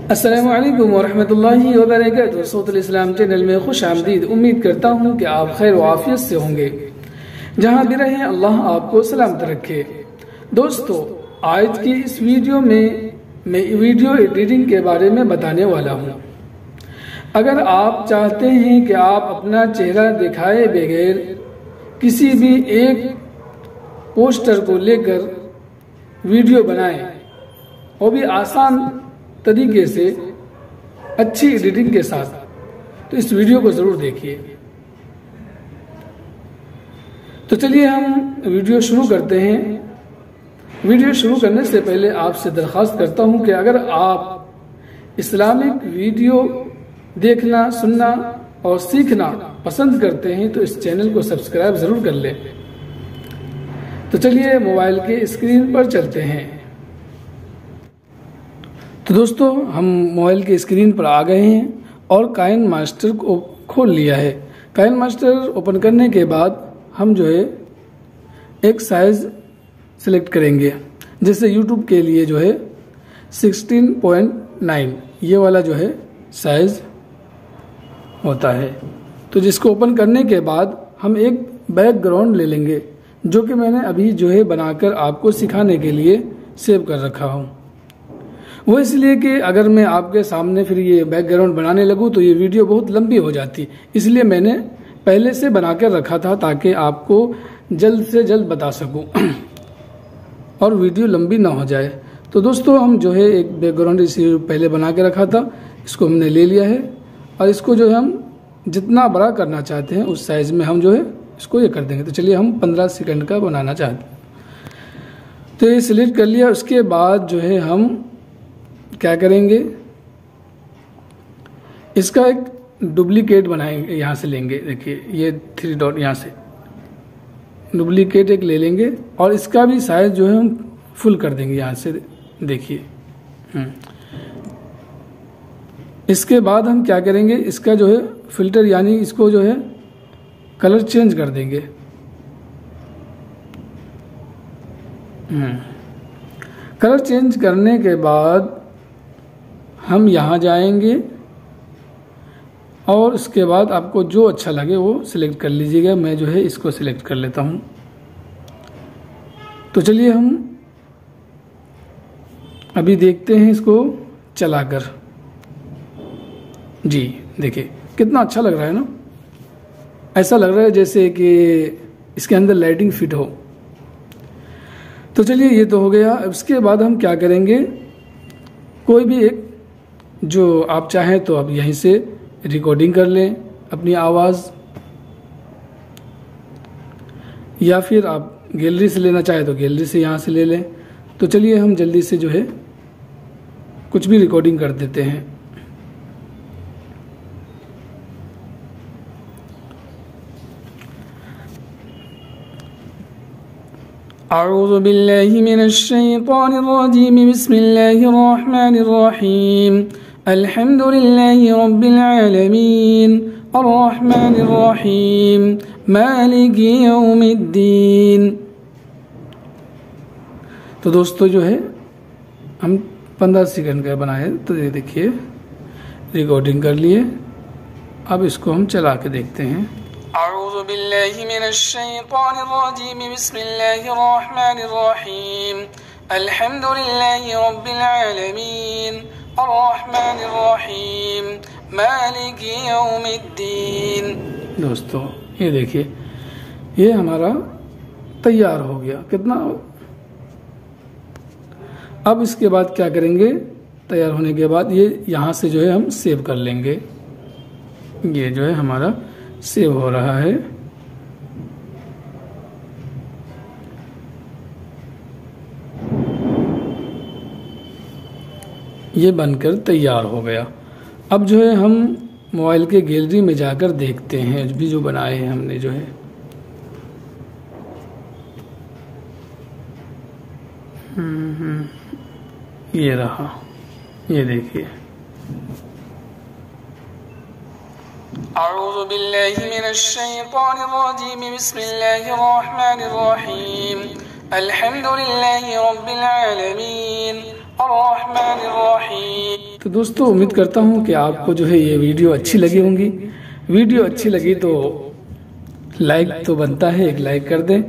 अस्सलामु अलैकुम वरहमतुल्लाहि वबरकातुहू। सौतुल इस्लाम चैनल में खुश आमदीद। उम्मीद करता हूँ कि आप खैर व आफियत से होंगे। जहाँ भी रहें अल्लाह आपको सलामत रखे। दोस्तों, आज की इस वीडियो में मैं वीडियो एडिटिंग के बारे में बताने वाला हूँ। अगर आप चाहते हैं कि आप अपना चेहरा दिखाए बगैर किसी भी एक पोस्टर को लेकर वीडियो बनाएं, वो भी आसान तरीके से अच्छी एडिटिंग के साथ, तो इस वीडियो को जरूर देखिए। तो चलिए हम वीडियो शुरू करते हैं। वीडियो शुरू करने से पहले आपसे दरख्वास्त करता हूं कि अगर आप इस्लामिक वीडियो देखना, सुनना और सीखना पसंद करते हैं तो इस चैनल को सब्सक्राइब जरूर कर लें। तो चलिए मोबाइल के स्क्रीन पर चलते हैं। तो दोस्तों, हम मोबाइल के स्क्रीन पर आ गए हैं और काइन मास्टर को खोल लिया है। काइन मास्टर ओपन करने के बाद हम जो है एक साइज सिलेक्ट करेंगे। जैसे यूट्यूब के लिए जो है 16.9 ये वाला जो है साइज होता है। तो जिसको ओपन करने के बाद हम एक बैकग्राउंड ले लेंगे, जो कि मैंने अभी जो है बनाकर आपको सिखाने के लिए सेव कर रखा हूँ। वो इसलिए कि अगर मैं आपके सामने फिर ये बैकग्राउंड बनाने लगूँ तो ये वीडियो बहुत लंबी हो जाती, इसलिए मैंने पहले से बनाकर रखा था ताकि आपको जल्द से जल्द बता सकूं और वीडियो लंबी ना हो जाए। तो दोस्तों, हम जो है एक बैकग्राउंड इसी पहले बना के रखा था, इसको हमने ले लिया है और इसको जो है हम जितना बड़ा करना चाहते हैं उस साइज में हम जो है इसको ये कर देंगे। तो चलिए हम 15 सेकंड का बनाना चाहते हैं। तो ये सिलेक्ट कर लिया। उसके बाद जो है हम क्या करेंगे, इसका एक डुप्लीकेट बनाएंगे। यहाँ से लेंगे, देखिए ये 3 डॉट यहाँ से डुप्लीकेट एक ले लेंगे और इसका भी साइज जो है हम फुल कर देंगे यहाँ से, देखिए। इसके बाद हम क्या करेंगे, इसका जो है फिल्टर यानी इसको जो है कलर चेंज कर देंगे। कलर चेंज करने के बाद हम यहाँ जाएंगे और उसके बाद आपको जो अच्छा लगे वो सिलेक्ट कर लीजिएगा। मैं जो है इसको सिलेक्ट कर लेता हूँ। तो चलिए हम अभी देखते हैं इसको चलाकर। जी देखिए कितना अच्छा लग रहा है ना, ऐसा लग रहा है जैसे कि इसके अंदर लाइटिंग फिट हो। तो चलिए ये तो हो गया। उसके बाद हम क्या करेंगे, कोई भी एक जो आप चाहें तो आप यहीं से रिकॉर्डिंग कर लें अपनी आवाज़, या फिर आप गैलरी से लेना चाहें तो गैलरी से यहाँ से ले लें। तो चलिए हम जल्दी से जो है कुछ भी रिकॉर्डिंग कर देते हैं। अऊज़ु बिल्लाहि मिनश शैतानिर रजीम, बिस्मिल्लाहिर रहमानिर रहीम, अल्हम्दुलिल्लाहि रब्बिल आलमीन, अर्रहमानिर रहीम, मालिकि यौमिद्दीन। तो दोस्तों जो है हम 15 सेकंड का बनाए, तो ये देखिए रिकॉर्डिंग कर लिए। अब इसको हम चला के देखते हैं। अऊज़ु बिल्लाहि मिनश शैतानिर रजीम, बिस्मिल्लाहिर रहमानिर रहीम, अल्हम्दुलिल्लाहि रब्बिल आलमीन, अर्रहमानिर रहीम, मालिकि यौमिद्दीन। दोस्तों ये देखिए ये हमारा तैयार हो गया कितना। अब इसके बाद क्या करेंगे, तैयार होने के बाद ये यहाँ से जो है हम सेव कर लेंगे। ये जो है हमारा सेव हो रहा है। ये बनकर तैयार हो गया। अब जो है हम मोबाइल के गैलरी में जाकर देखते हैं भी जो बनाए हैं हमने जो है। ये रहा, ये देखिए। अऊज़ु बिल्लाहि मिनश शैतानिर रजीम, बिस्मिल्लाहिर रहमानिर रहीम, अल्हम्दुलिल्लाहि रब्बिल आलमीन, अर्रहमानिर रहीम। तो दोस्तों उम्मीद करता हूँ कि आपको जो है ये वीडियो अच्छी लगी होंगी। वीडियो अच्छी लगी तो लाइक तो बनता है, एक लाइक कर दें।